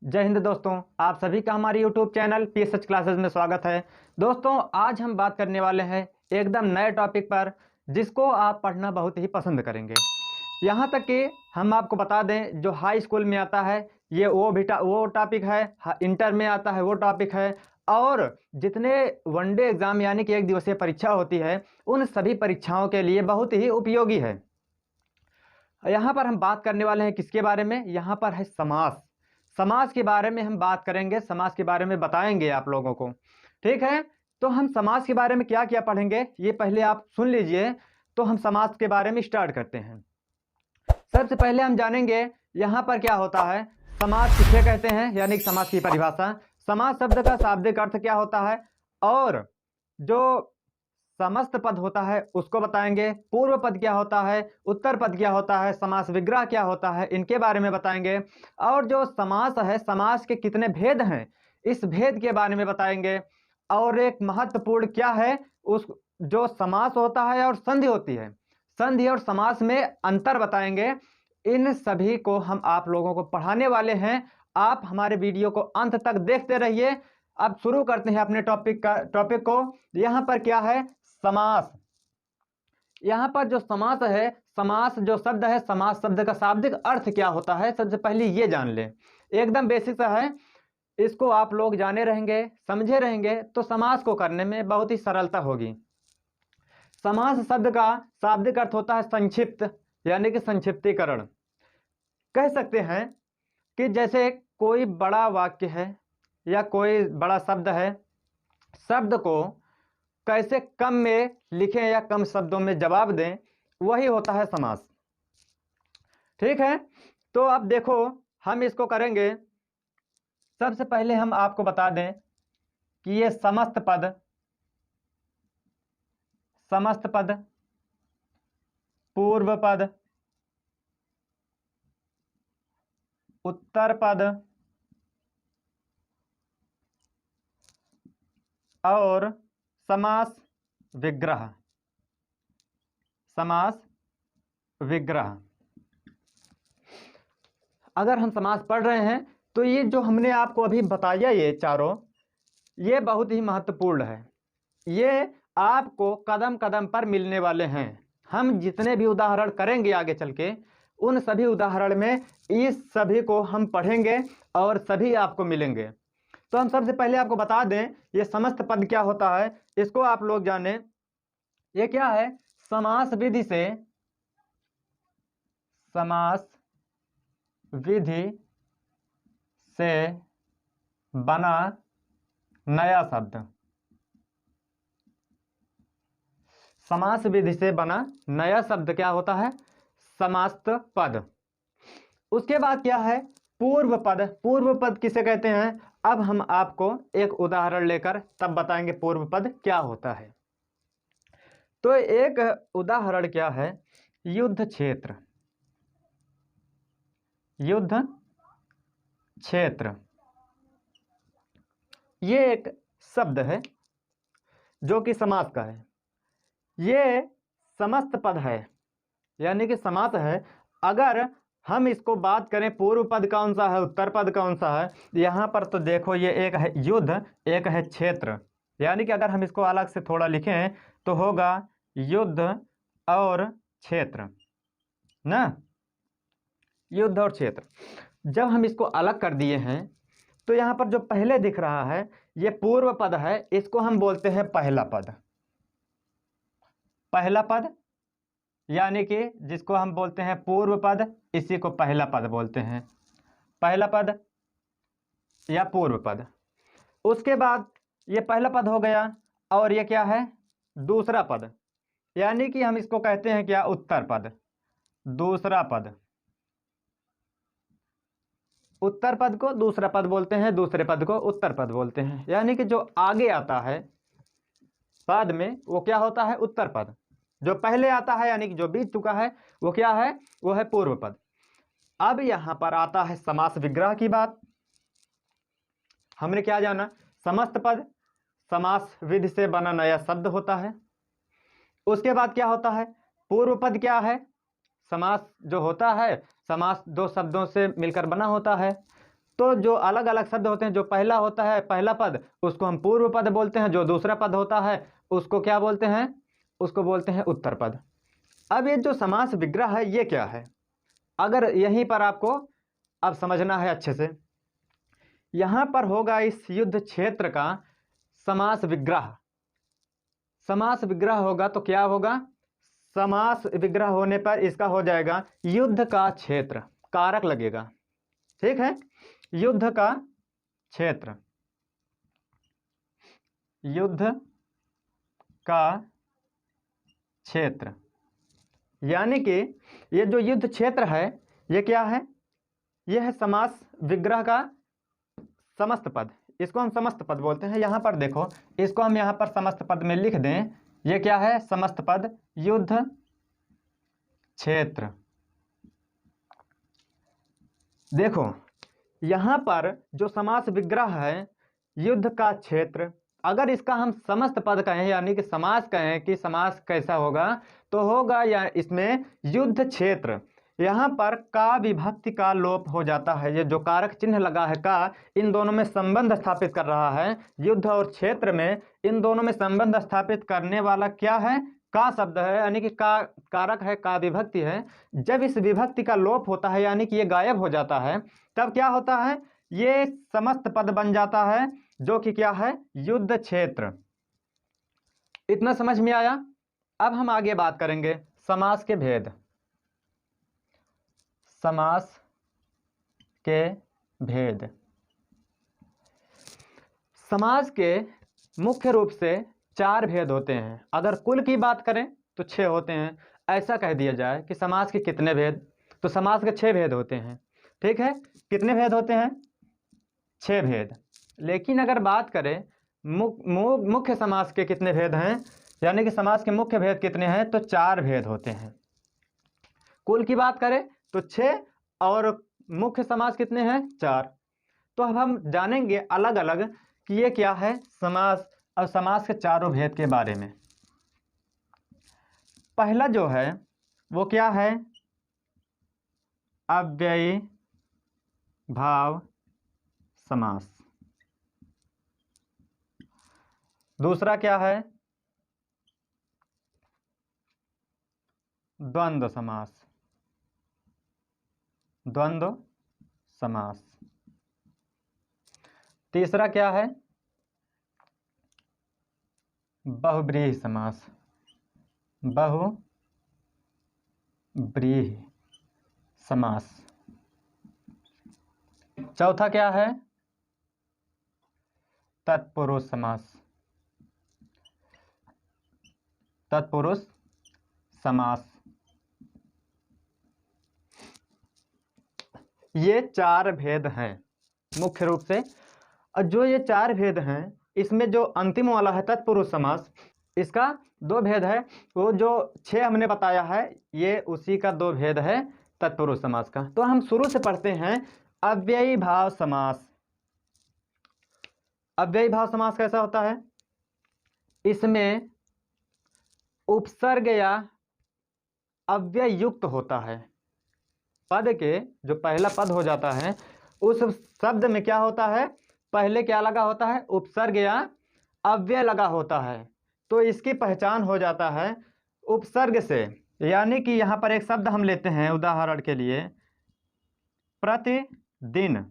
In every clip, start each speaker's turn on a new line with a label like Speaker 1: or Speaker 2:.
Speaker 1: जय हिंद दोस्तों, आप सभी का हमारे YouTube चैनल PSH क्लासेस में स्वागत है। दोस्तों, आज हम बात करने वाले हैं एकदम नए टॉपिक पर जिसको आप पढ़ना बहुत ही पसंद करेंगे। यहाँ तक कि हम आपको बता दें, जो हाई स्कूल में आता है ये वो टॉपिक है, इंटर में आता है वो टॉपिक है, और जितने वनडे एग्ज़ाम यानी कि एक दिवसीय परीक्षा होती है उन सभी परीक्षाओं के लिए बहुत ही उपयोगी है। यहाँ पर हम बात करने वाले हैं किसके बारे में? यहाँ पर है समास। समाज के बारे में हम बात करेंगे, समाज के बारे में बताएंगे आप लोगों को। ठीक है, तो हम समाज के बारे में क्या क्या पढ़ेंगे ये पहले आप सुन लीजिए। तो हम समाज के बारे में स्टार्ट करते हैं। सबसे पहले हम जानेंगे यहाँ पर क्या होता है, समाज किसे कहते हैं, यानी कि समाज की परिभाषा। समाज शब्द का शाब्दिक अर्थ क्या होता है, और जो समस्त पद होता है उसको बताएंगे। पूर्व पद क्या होता है, उत्तर पद क्या होता है, समास विग्रह क्या होता है, इनके बारे में बताएंगे। और जो समास है, समास के कितने भेद हैं, इस भेद के बारे में बताएंगे। और एक महत्वपूर्ण क्या है, उस जो समास होता है और संधि होती है, संधि और समास में अंतर बताएंगे। इन सभी को हम आप लोगों को पढ़ाने वाले हैं। आप हमारे वीडियो को अंत तक देखते रहिए। अब शुरू करते हैं अपने टॉपिक को। यहाँ पर क्या है, समास। यहाँ पर जो समास है, समास जो शब्द है, समास शब्द का शाब्दिक अर्थ क्या होता है, सबसे पहले ये जान लें। एकदम बेसिक सा है, इसको आप लोग जाने रहेंगे, समझे रहेंगे तो समास को करने में बहुत ही सरलता होगी। समास शब्द का शाब्दिक अर्थ होता है संक्षिप्त, यानी कि संक्षिप्तीकरण। कह सकते हैं कि जैसे कोई बड़ा वाक्य है या कोई बड़ा शब्द है, शब्द को कैसे कम में लिखें या कम शब्दों में जवाब दें, वही होता है समास। ठीक है, तो अब देखो हम इसको करेंगे। सबसे पहले हम आपको बता दें कि ये समस्त पद, पूर्व पद, उत्तर पद और समास विग्रह, अगर हम समास पढ़ रहे हैं तो ये जो हमने आपको अभी बताया ये चारों, ये बहुत ही महत्वपूर्ण है। ये आपको कदम कदम पर मिलने वाले हैं। हम जितने भी उदाहरण करेंगे आगे चल के, उन सभी उदाहरण में इस सभी को हम पढ़ेंगे और सभी आपको मिलेंगे। तो हम सबसे पहले आपको बता दें ये समस्त पद क्या होता है, इसको आप लोग जाने। ये क्या है, समास विधि से बना नया शब्द। समास विधि से बना नया शब्द क्या होता है, समास्त पद। उसके बाद क्या है, पूर्व पद। पूर्व पद किसे कहते हैं, अब हम आपको एक उदाहरण लेकर तब बताएंगे पूर्व पद क्या होता है। तो एक उदाहरण क्या है, युद्ध क्षेत्र। ये एक शब्द है जो कि समास का है। ये समस्त पद है, यानी कि समास है। अगर हम इसको बात करें पूर्व पद कौन सा है, उत्तर पद कौन सा है, यहाँ पर तो देखो ये एक है युद्ध, एक है क्षेत्र। यानी कि अगर हम इसको अलग से थोड़ा लिखें तो होगा युद्ध और क्षेत्र ना, युद्ध और क्षेत्र। जब हम इसको अलग कर दिए हैं तो यहाँ पर जो पहले दिख रहा है ये पूर्व पद है, इसको हम बोलते हैं पहला पद। पहला पद यानी कि जिसको हम बोलते हैं पूर्व पद, इसी को पहला पद बोलते हैं, पहला पद या पूर्व पद। उसके बाद ये पहला पद हो गया, और ये क्या है, दूसरा पद, यानी कि हम इसको कहते हैं क्या, उत्तर पद, दूसरा पद। उत्तर पद को दूसरा पद बोलते हैं, दूसरे पद को उत्तर पद बोलते हैं। यानी कि जो आगे आता है पद में वो क्या होता है, उत्तर पद। जो पहले आता है यानी कि जो बीत चुका है वो क्या है, वो है पूर्व पद। अब यहां पर आता है समास विग्रह की बात। हमने क्या जाना, समस्त पद समास विधि से बना नया शब्द होता है। उसके बाद क्या होता है, पूर्व पद क्या है, समास जो होता है, समास दो शब्दों से मिलकर बना होता है। तो जो अलग अलग शब्द होते हैं, जो पहला होता है पहला पद उसको हम पूर्व पद बोलते हैं, जो दूसरा पद होता है उसको क्या बोलते हैं, उसको बोलते हैं उत्तर पद। अब ये जो समास विग्रह है ये क्या है, अगर यहीं पर आपको अब समझना है अच्छे से। यहां पर होगा इस युद्ध क्षेत्र का समास विग्रह। समास विग्रह होगा तो क्या होगा, समास विग्रह होने पर इसका हो जाएगा युद्ध का क्षेत्र, कारक लगेगा। ठीक है, युद्ध का क्षेत्र, युद्ध का क्षेत्र, यानी कि ये जो युद्ध क्षेत्र है ये क्या है, यह है समास विग्रह का समस्त पद। इसको हम समस्त पद बोलते हैं। यहां पर देखो, इसको हम यहां पर समस्त पद में लिख दें, ये क्या है, समस्त पद युद्ध क्षेत्र। देखो यहां पर जो समास विग्रह है युद्ध का क्षेत्र, अगर इसका हम समस्त पद कहें यानी कि समास कहें कि समास कैसा होगा, तो होगा या इसमें युद्ध क्षेत्र। यहां पर का विभक्ति का लोप हो जाता है, ये जो कारक चिन्ह लगा है का, इन दोनों में संबंध स्थापित कर रहा है। युद्ध और क्षेत्र में इन दोनों में संबंध स्थापित करने वाला क्या है, का शब्द है, यानी कि का कारक है, का विभक्ति है। जब इस विभक्ति का लोप होता है यानी कि ये गायब हो जाता है, तब क्या होता है, ये समस्त पद बन जाता है, जो कि क्या है, युद्ध क्षेत्र। इतना समझ में आया। अब हम आगे बात करेंगे समास के भेद। समास के भेद, समास के मुख्य रूप से 4 भेद होते हैं। अगर कुल की बात करें तो 6 होते हैं। ऐसा कह दिया जाए कि समास के कितने भेद, तो समास के 6 भेद होते हैं। ठीक है, कितने भेद होते हैं, 6 भेद। लेकिन अगर बात करें मुख्य समास के कितने भेद हैं, यानी कि समास के मुख्य भेद कितने हैं, तो 4 भेद होते हैं। कुल की बात करें तो 6 और मुख्य समास कितने हैं, 4। तो अब हम जानेंगे अलग अलग कि ये क्या है समास, और समास के चारों भेद के बारे में। पहला जो है वो क्या है, अव्ययी भाव समास। दूसरा क्या है, द्वंद्व समास, द्वंद्व समास। तीसरा क्या है, बहुब्रीहि समास, बहुब्रीहि समास। चौथा क्या है, तत्पुरुष समास, तत्पुरुष समास। ये 4 भेद हैं मुख्य रूप से। और जो ये 4 भेद हैं, इसमें जो अंतिम वाला है तत्पुरुष समास, इसका 2 भेद है। वो जो 6 हमने बताया है ये उसी का 2 भेद है तत्पुरुष समास का। तो हम शुरू से पढ़ते हैं अव्ययी भाव समास। अव्ययी भाव समास कैसा होता है, इसमें उपसर्ग या अव्यय युक्त होता है। पद के जो पहला पद हो जाता है उस शब्द में क्या होता है, पहले क्या लगा होता है, उपसर्ग या अव्यय लगा होता है। तो इसकी पहचान हो जाता है उपसर्ग से। यानी कि यहां पर एक शब्द हम लेते हैं उदाहरण के लिए, प्रतिदिन।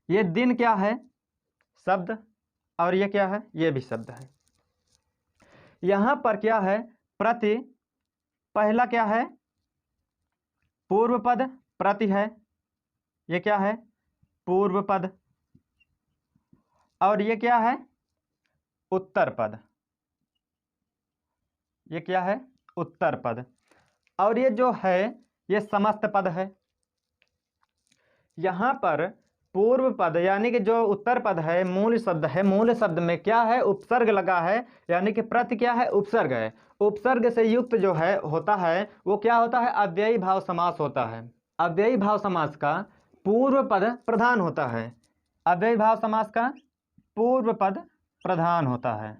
Speaker 1: ये दिन क्या है, शब्द, और ये क्या है, ये भी शब्द है। यहां पर क्या है, प्रति, पहला क्या है, पूर्व पद प्रति है, ये क्या है, पूर्व पद। और ये क्या है, उत्तर पद, ये क्या है, उत्तर पद। और ये जो है ये समस्त पद है। यहां पर पूर्व पद यानी कि जो उत्तर पद है मूल शब्द है, मूल शब्द में क्या है, उपसर्ग लगा है, यानी कि प्रति क्या है, उपसर्ग है। उपसर्ग से युक्त जो है होता है वो क्या होता है, अव्ययी भाव समास होता है। अव्ययी भाव समास का पूर्व पद प्रधान होता है। अव्ययी भाव समास का पूर्व पद प्रधान होता है,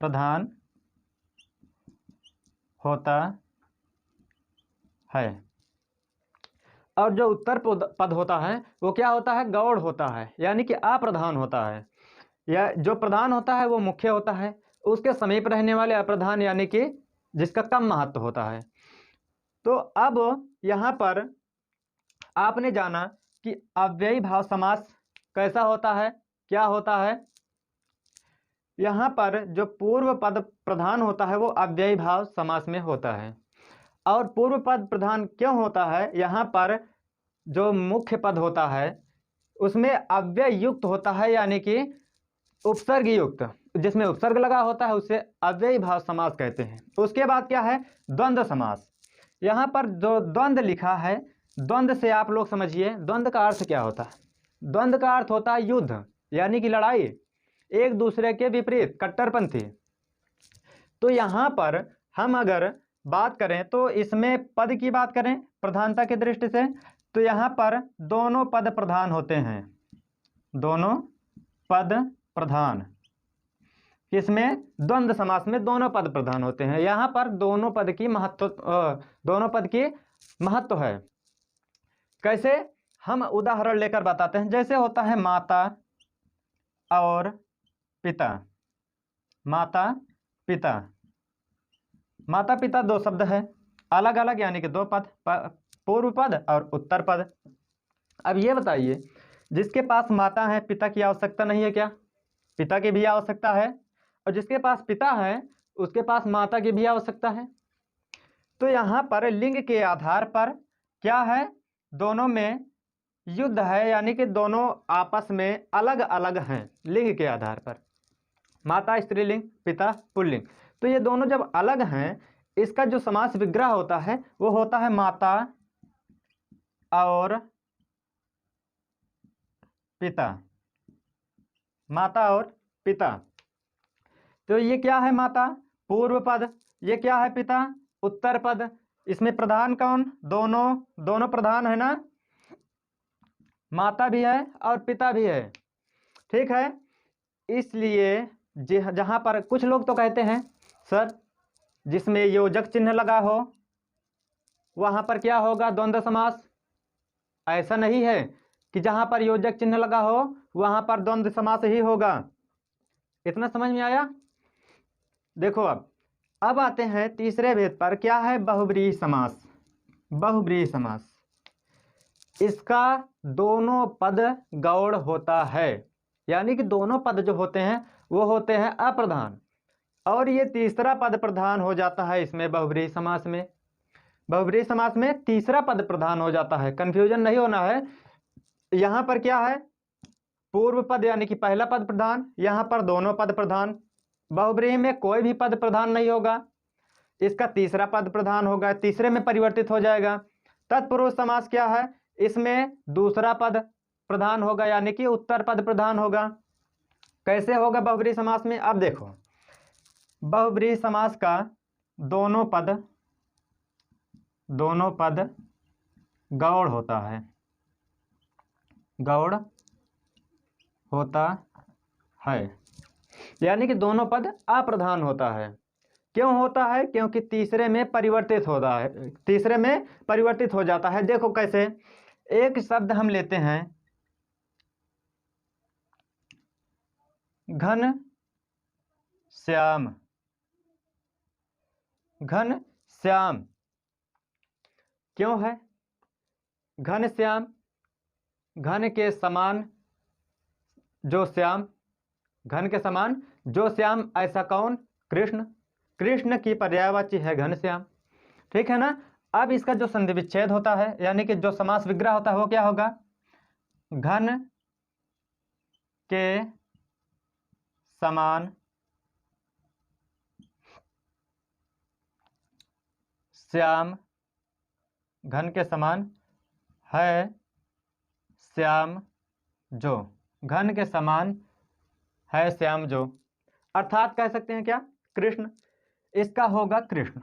Speaker 1: प्रधान होता है। और जो उत्तर पद होता है वो क्या होता है, गौड़ होता है, यानी कि अप्रधान होता है। या जो प्रधान होता है वो मुख्य होता है, उसके समीप रहने वाले अप्रधान यानी कि जिसका कम महत्व होता है। तो अब यहाँ पर आपने जाना कि अव्ययी भाव समास कैसा होता है, क्या होता है। यहाँ पर जो पूर्व पद प्रधान होता है वो अव्ययी भाव समास में होता है। और पूर्व पद प्रधान क्यों होता है, यहाँ पर जो मुख्य पद होता है उसमें अव्यय युक्त होता है, यानी कि उपसर्ग युक्त, जिसमें उपसर्ग लगा होता है उसे अव्ययी भाव समास कहते हैं। उसके बाद क्या है, द्वंद्व समास। यहाँ पर जो द्वंद्व लिखा है, द्वंद्व से आप लोग समझिए द्वंद्व का अर्थ क्या होता है। द्वंद्व का अर्थ होता है युद्ध, यानी कि लड़ाई, एक दूसरे के विपरीत, कट्टरपंथी। तो यहाँ पर हम अगर बात करें तो इसमें पद की बात करें प्रधानता की दृष्टि से, तो यहाँ पर दोनों पद प्रधान होते हैं, दोनों पद प्रधान। किसमें, द्वंद्व समास में दोनों पद प्रधान होते हैं। यहाँ पर दोनों पद की महत्व है। कैसे, हम उदाहरण लेकर बताते हैं। जैसे होता है माता और पिता, माता पिता, माता पिता दो शब्द है अलग अलग, यानी कि दो पद, पूर्व पद और उत्तर पद। अब ये बताइए, जिसके पास माता है पिता की आवश्यकता नहीं है क्या, पिता की भी आवश्यकता है, और जिसके पास पिता है उसके पास माता की भी आवश्यकता है। तो यहाँ पर लिंग के आधार पर क्या है, दोनों में युद्ध है, यानी कि दोनों आपस में अलग अलग हैं लिंग के आधार पर। माता स्त्रीलिंग, पिता पुल्लिंग। तो ये दोनों जब अलग हैं, इसका जो समास विग्रह होता है वो होता है माता और पिता, माता और पिता। तो ये क्या है, माता पूर्व पद, ये क्या है पिता उत्तर पद। इसमें प्रधान कौन, दोनों प्रधान है ना, माता भी है और पिता भी है, ठीक है। इसलिए जहाँ पर कुछ लोग तो कहते हैं सर जिसमें योजक चिन्ह लगा हो वहाँ पर क्या होगा, द्वंद्व समास। ऐसा नहीं है कि जहाँ पर योजक चिन्ह लगा हो वहाँ पर द्वंद्व समास ही होगा। इतना समझ में आया। देखो अब आते हैं तीसरे भेद पर, क्या है, बहुब्रीहि समास। बहुब्रीहि समास, इसका दोनों पद गौड़ होता है, यानी कि दोनों पद जो होते हैं वो होते हैं अप्रधान, और ये तीसरा पद प्रधान हो जाता है इसमें बहुब्रीहि समास में। बहुब्रीहि समास में तीसरा पद प्रधान हो जाता है, कंफ्यूजन नहीं होना है। यहाँ पर क्या है, पूर्व पद यानी कि पहला पद प्रधान, यहाँ पर दोनों पद प्रधान। बहुब्रीहि में कोई भी पद प्रधान नहीं होगा, इसका तीसरा पद प्रधान होगा, तीसरे में परिवर्तित हो जाएगा। तत्पुरुष समास क्या है, इसमें दूसरा पद प्रधान होगा, यानी कि उत्तर पद प्रधान होगा। कैसे होगा बहुब्रीहि समास में, अब देखो, बहुब्रीहि समास का दोनों पद गौड़ होता है, गौड़ होता है, यानी कि दोनों पद अप्रधान होता है। क्यों होता है, क्योंकि तीसरे में परिवर्तित होता है, तीसरे में परिवर्तित हो जाता है। देखो कैसे, एक शब्द हम लेते हैं घन श्याम, घन श्याम क्यों है, घन श्याम, घन के समान जो श्याम, घन के समान जो श्याम, ऐसा कौन, कृष्ण, कृष्ण की पर्यायवाची है घनश्याम, ठीक है ना। अब इसका जो संधि विच्छेद होता है, यानी कि जो समास विग्रह होता है वो क्या होगा, घन के समान श्याम, घन के समान है श्याम जो, घन के समान है श्याम जो, अर्थात कह सकते हैं क्या, कृष्ण, इसका होगा कृष्ण,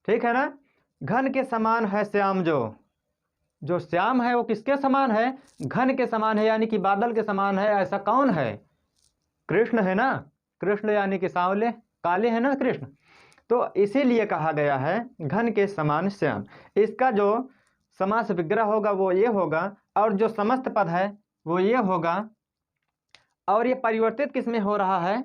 Speaker 1: ठीक है ना। घन के समान है श्याम जो श्याम है वो किसके समान है, घन के समान है, यानी कि बादल के समान है, ऐसा कौन है, कृष्ण है ना। कृष्ण यानी कि सांवले काले है ना कृष्ण। तो इसीलिए कहा गया है घन के समान श्याम। इसका जो समास विग्रह होगा वो ये होगा, और जो समस्त पद है वो ये होगा, और ये परिवर्तित किस में हो रहा है?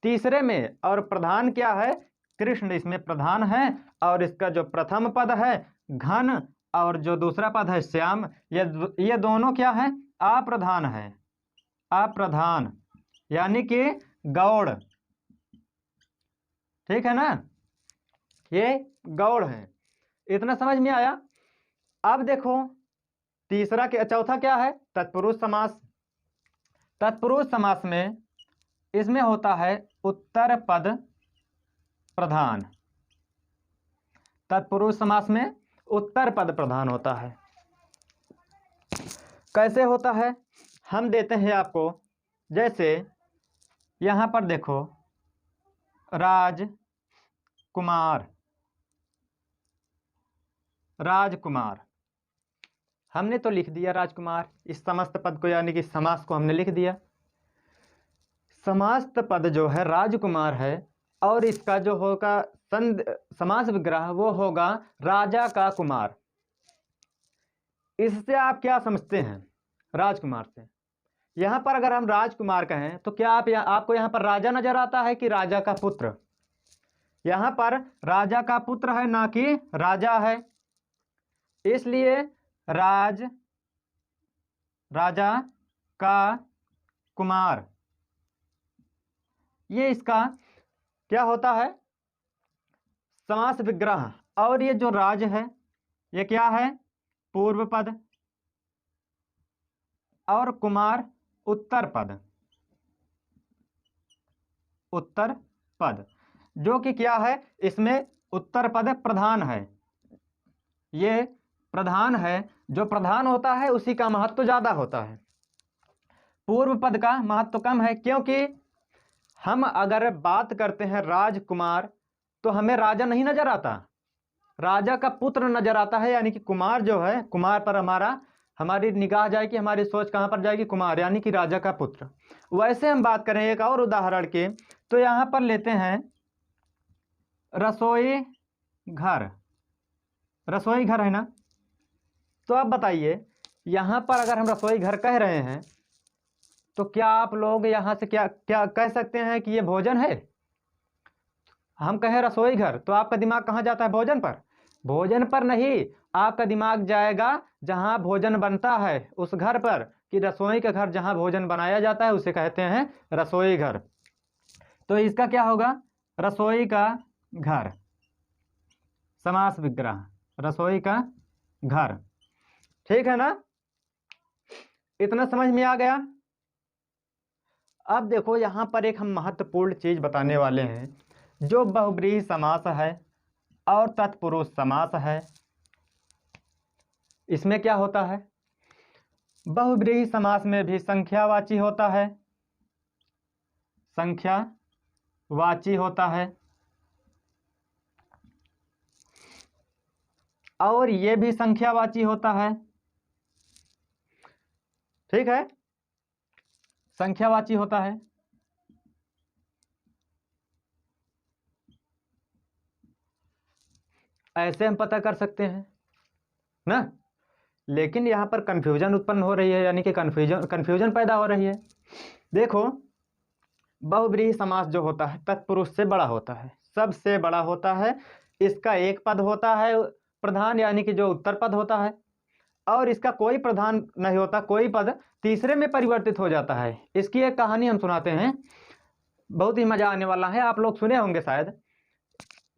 Speaker 1: तीसरे में। और प्रधान क्या है? कृष्ण इसमें प्रधान है। और इसका जो प्रथम पद है घन, और जो दूसरा पद है श्याम, ये दोनों क्या है? अप्रधान है। अप्रधान यानी कि गौड़, ठीक है ना, ये गौड़ है। इतना समझ में आया? अब देखो तीसरा के चौथा क्या है? तत्पुरुष समास। तत्पुरुष समास में इसमें होता है उत्तर पद प्रधान। तत्पुरुष समास में उत्तर पद प्रधान होता है। कैसे होता है हम देते हैं आपको, जैसे यहां पर देखो राजकुमार, राजकुमार हमने तो लिख दिया राजकुमार, इस समस्त पद को यानी कि समास को हमने लिख दिया। समस्त पद जो है राजकुमार है, और इसका जो होगा समास विग्रह वो होगा राजा का कुमार। इससे आप क्या समझते हैं? राजकुमार से यहां पर अगर हम राजकुमार कहें तो क्या आपको यहां पर राजा नजर आता है कि राजा का पुत्र? यहां पर राजा का पुत्र है, ना कि राजा है। इसलिए राजा का कुमार, ये इसका क्या होता है? समास विग्रह। और ये जो राज है ये क्या है? पूर्व पद, और कुमार उत्तर पद। उत्तर पद जो कि क्या है? इसमें उत्तर पद प्रधान है। ये प्रधान है, जो प्रधान होता है उसी का महत्व ज्यादा होता है, पूर्व पद का महत्व कम है। क्योंकि हम अगर बात करते हैं राजकुमार तो हमें राजा नहीं नजर आता, राजा का पुत्र नजर आता है। यानी कि कुमार जो है, कुमार पर हमारी निगाह जाएगी, हमारी सोच कहां पर जाएगी? कुमार यानी कि राजा का पुत्र। वैसे हम बात करें एक और उदाहरण के, तो यहां पर लेते हैं रसोई घर। रसोई घर है ना, तो आप बताइए यहां पर अगर हम रसोई घर कह रहे हैं तो क्या आप लोग यहां से क्या क्या कह सकते हैं कि ये भोजन है? हम कहें रसोई घर तो आपका दिमाग कहां जाता है? भोजन पर। भोजन पर नहीं, आपका दिमाग जाएगा जहां भोजन बनता है उस घर पर, कि रसोई का घर जहां भोजन बनाया जाता है उसे कहते हैं रसोई घर। तो इसका क्या होगा? रसोई का घर, समास विग्रह रसोई का घर। ठीक है ना? इतना समझ में आ गया? अब देखो यहां पर एक हम महत्वपूर्ण चीज बताने वाले हैं, जो बहुब्रीहि समास है और तत्पुरुष समास है। इसमें क्या होता है? बहुब्रीहि समास में भी संख्यावाची होता है, संख्यावाची होता है, और ये भी संख्यावाची होता है। ठीक है, संख्यावाची होता है। ऐसे हम पता कर सकते हैं ना, लेकिन यहां पर कंफ्यूजन उत्पन्न हो रही है, यानी कि कंफ्यूजन पैदा हो रही है। देखो बहुब्रीहि समास जो होता है तत्पुरुष से बड़ा होता है, सबसे बड़ा होता है। इसका एक पद होता है प्रधान, यानी कि जो उत्तर पद होता है, और इसका कोई प्रधान नहीं होता, कोई पद तीसरे में परिवर्तित हो जाता है। इसकी एक कहानी हम सुनाते हैं, बहुत ही मजा आने वाला है, आप लोग सुने होंगे शायद।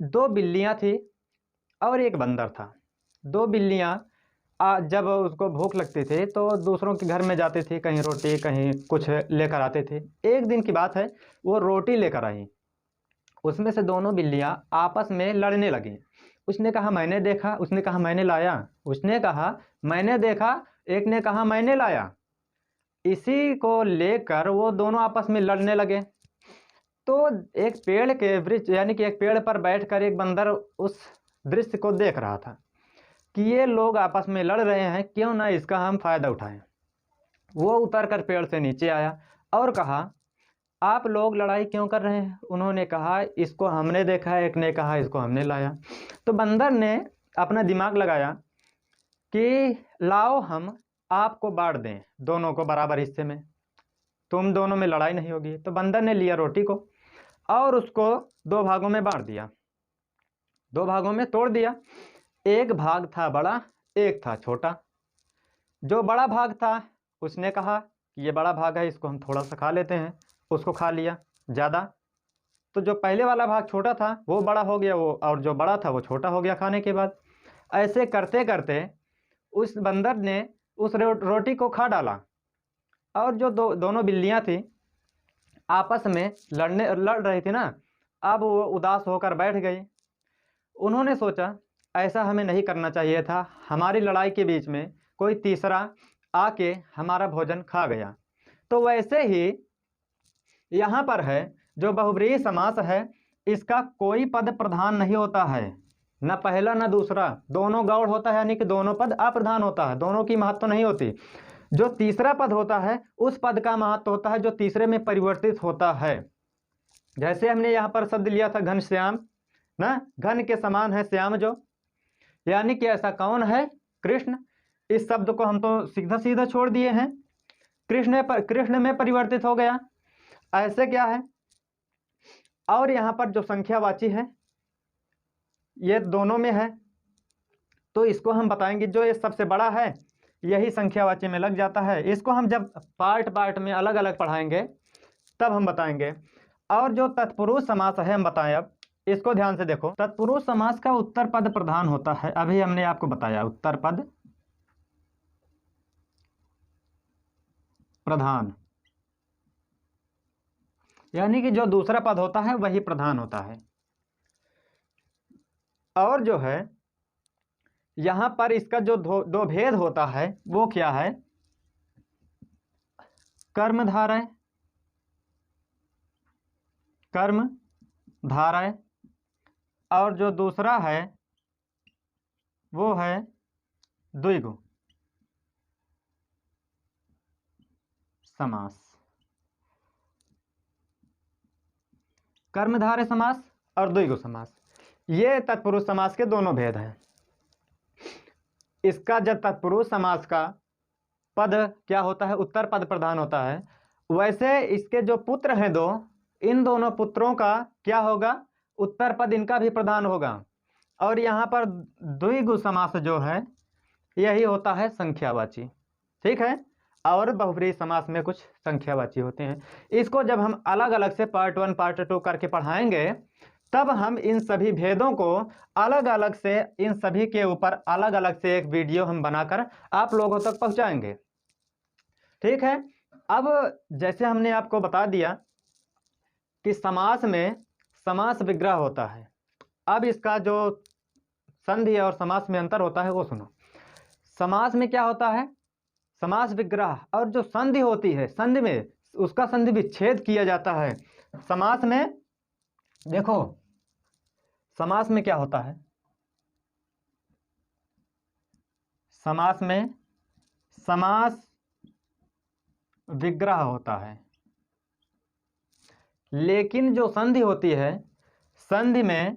Speaker 1: दो बिल्लियां थी और एक बंदर था। दो बिल्लियां जब उसको भूख लगती थी तो दूसरों के घर में जाते थे, कहीं रोटी कहीं कुछ लेकर आते थे। एक दिन की बात है, वो रोटी लेकर आई, उसमें से दोनों बिल्लियां आपस में लड़ने लगी। उसने कहा मैंने देखा, उसने कहा मैंने लाया, उसने कहा मैंने देखा, एक ने कहा मैंने लाया। इसी को लेकर वो दोनों आपस में लड़ने लगे। तो एक पेड़ के वृक्ष यानी कि एक पेड़ पर बैठकर एक बंदर उस दृश्य को देख रहा था कि ये लोग आपस में लड़ रहे हैं, क्यों ना इसका हम फायदा उठाएं। वो उतर कर पेड़ से नीचे आया और कहा आप लोग लड़ाई क्यों कर रहे हैं? उन्होंने कहा इसको हमने देखा है, एक ने कहा इसको हमने लाया। तो बंदर ने अपना दिमाग लगाया कि लाओ हम आपको बांट दें, दोनों को बराबर हिस्से में, तुम दोनों में लड़ाई नहीं होगी। तो बंदर ने लिया रोटी को और उसको दो भागों में बांट दिया, दो भागों में तोड़ दिया। एक भाग था बड़ा, एक था छोटा। जो बड़ा भाग था उसने कहा कि ये बड़ा भाग है, इसको हम थोड़ा सा खा लेते हैं। उसको खा लिया ज़्यादा। तो जो पहले वाला भाग छोटा था वो बड़ा हो गया, वो और जो बड़ा था वो छोटा हो गया खाने के बाद। ऐसे करते करते उस बंदर ने उस रोटी को खा डाला। और जो दोनों बिल्लियां थी आपस में लड़ रही थी ना, अब वो उदास होकर बैठ गई। उन्होंने सोचा ऐसा हमें नहीं करना चाहिए था, हमारी लड़ाई के बीच में कोई तीसरा आके हमारा भोजन खा गया। तो वैसे ही यहाँ पर है जो बहुब्रीहि समास है, इसका कोई पद प्रधान नहीं होता है, न पहला न दूसरा, दोनों गौड़ होता है, यानी कि दोनों पद अप्रधान होता है, दोनों की महत्व नहीं होती। जो तीसरा पद होता है उस पद का महत्व होता है जो तीसरे में परिवर्तित होता है। जैसे हमने यहाँ पर शब्द लिया था घनश्याम, ना, घन के समान है श्याम जो, यानी कि ऐसा कौन है? कृष्ण। इस शब्द को हम तो सीधा सीधा छोड़ दिए हैं, कृष्ण में परिवर्तित हो गया। ऐसे क्या है? और यहाँ पर जो संख्यावाची है ये दोनों में है, तो इसको हम बताएंगे जो ये सबसे बड़ा है यही संख्यावाची में लग जाता है। इसको हम जब पार्ट पार्ट में अलग अलग पढ़ाएंगे तब हम बताएंगे। और जो तत्पुरुष समास है हम बताएं, अब इसको ध्यान से देखो। तत्पुरुष समास का उत्तर पद प्रधान होता है, अभी हमने आपको बताया उत्तर पद प्रधान, यानी कि जो दूसरा पद होता है वही प्रधान होता है। और जो है यहां पर इसका जो दो भेद होता है वो क्या है? कर्मधारय, कर्म धारय, और जो दूसरा है वो है द्विगु समास। कर्मधारय समास और द्विगु समास, ये तत्पुरुष समास के दोनों भेद हैं। इसका जब तत्पुरुष समास का पद क्या होता है? उत्तर पद प्रधान होता है। वैसे इसके जो पुत्र हैं दो, इन दोनों पुत्रों का क्या होगा? उत्तर पद इनका भी प्रधान होगा। और यहाँ पर द्विगु समास जो है यही होता है संख्यावाची, ठीक है। और बहुब्रीहि समास में कुछ संख्यावाची होते हैं। इसको जब हम अलग अलग से पार्ट 1 पार्ट 2 करके पढ़ाएंगे तब हम इन सभी भेदों को अलग अलग से, इन सभी के ऊपर अलग अलग से एक वीडियो हम बनाकर आप लोगों तक पहुंचाएंगे, ठीक है। अब जैसे हमने आपको बता दिया कि समास में समास विग्रह होता है। अब इसका जो संधि और समास में अंतर होता है वो सुनो। समास में क्या होता है? समास विग्रह। और जो संधि होती है, संधि में उसका संधि विच्छेद किया जाता है। समास में देखो, समास में क्या होता है? समास में समास विग्रह होता है, लेकिन जो संधि होती है संधि में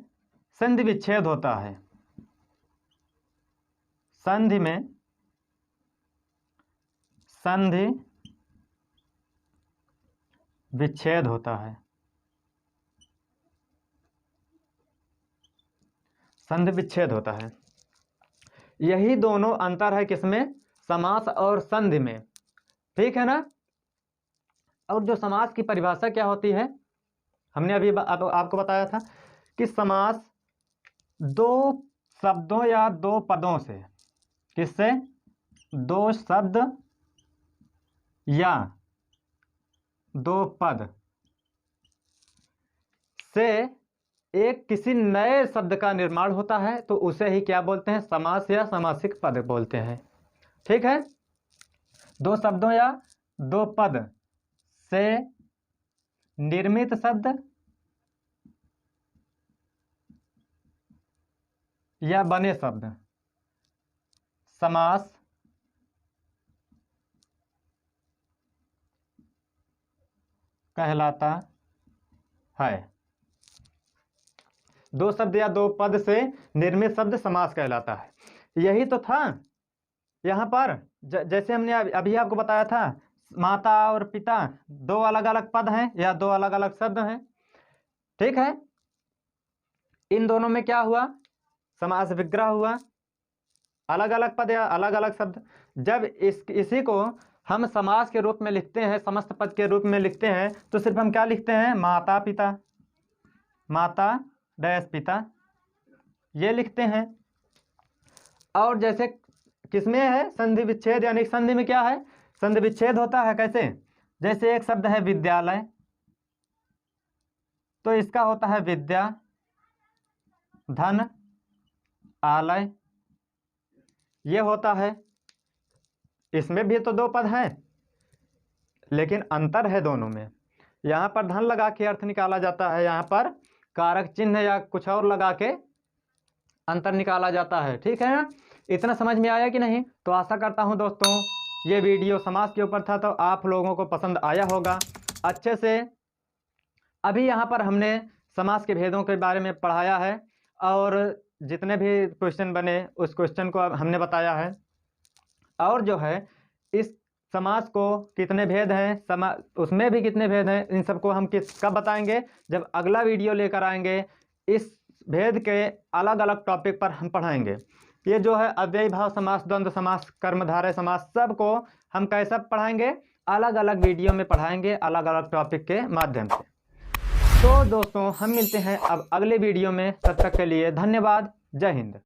Speaker 1: संधि विच्छेद होता है। संधि में संधि विच्छेद होता है, संधि विच्छेद होता है। यही दोनों अंतर है किसमें? समास और संधि में, ठीक है ना। और जो समास की परिभाषा क्या होती है? हमने अभी आपको बताया था कि समास दो शब्दों या दो पदों से, किससे? दो शब्द या दो पद से एक किसी नए शब्द का निर्माण होता है, तो उसे ही क्या बोलते हैं? समास या समासिक पद बोलते हैं, ठीक है। दो शब्दों या दो पद से निर्मित शब्द या बने शब्द समास कहलाता है। दो शब्द या दो पद से निर्मित शब्द समास कहलाता है। यही तो था यहाँ पर। जैसे हमने अभी आपको बताया था, माता और पिता दो अलग अलग पद हैं या दो अलग अलग शब्द हैं, ठीक है। इन दोनों में क्या हुआ? समास विग्रह हुआ, अलग अलग पद या अलग अलग शब्द। जब इसी को हम समास के रूप में लिखते हैं, समस्त पद के रूप में लिखते हैं, तो सिर्फ हम क्या लिखते हैं? माता पिता, माता डैश पिता, ये लिखते हैं। और जैसे किसमें है? संधि विच्छेद, यानी संधि में क्या है? संधि विच्छेद होता है। कैसे? जैसे एक शब्द है विद्यालय, तो इसका होता है विद्या धन आलय, ये होता है। इसमें भी तो दो पद हैं, लेकिन अंतर है दोनों में। यहाँ पर धन लगा के अर्थ निकाला जाता है, यहाँ पर कारक चिन्ह या कुछ और लगा के अंतर निकाला जाता है, ठीक है ना? इतना समझ में आया कि नहीं? तो आशा करता हूँ दोस्तों ये वीडियो समास के ऊपर था, तो आप लोगों को पसंद आया होगा अच्छे से। अभी यहाँ पर हमने समास के भेदों के बारे में पढ़ाया है, और जितने भी क्वेश्चन बने उस क्वेश्चन को हमने बताया है। और जो है इस समास को कितने भेद हैं, उसमें भी कितने भेद हैं, इन सबको हम कब बताएंगे? जब अगला वीडियो लेकर आएंगे। इस भेद के अलग अलग टॉपिक पर हम पढ़ाएंगे। ये जो है अव्ययी भाव समास, द्वंद्व समास, कर्मधारय समास, सबको हम कैसा पढ़ाएंगे? अलग अलग वीडियो में पढ़ाएंगे, अलग अलग टॉपिक के माध्यम से। तो दोस्तों हम मिलते हैं अब अगले वीडियो में। तब तक के लिए धन्यवाद। जय हिंद।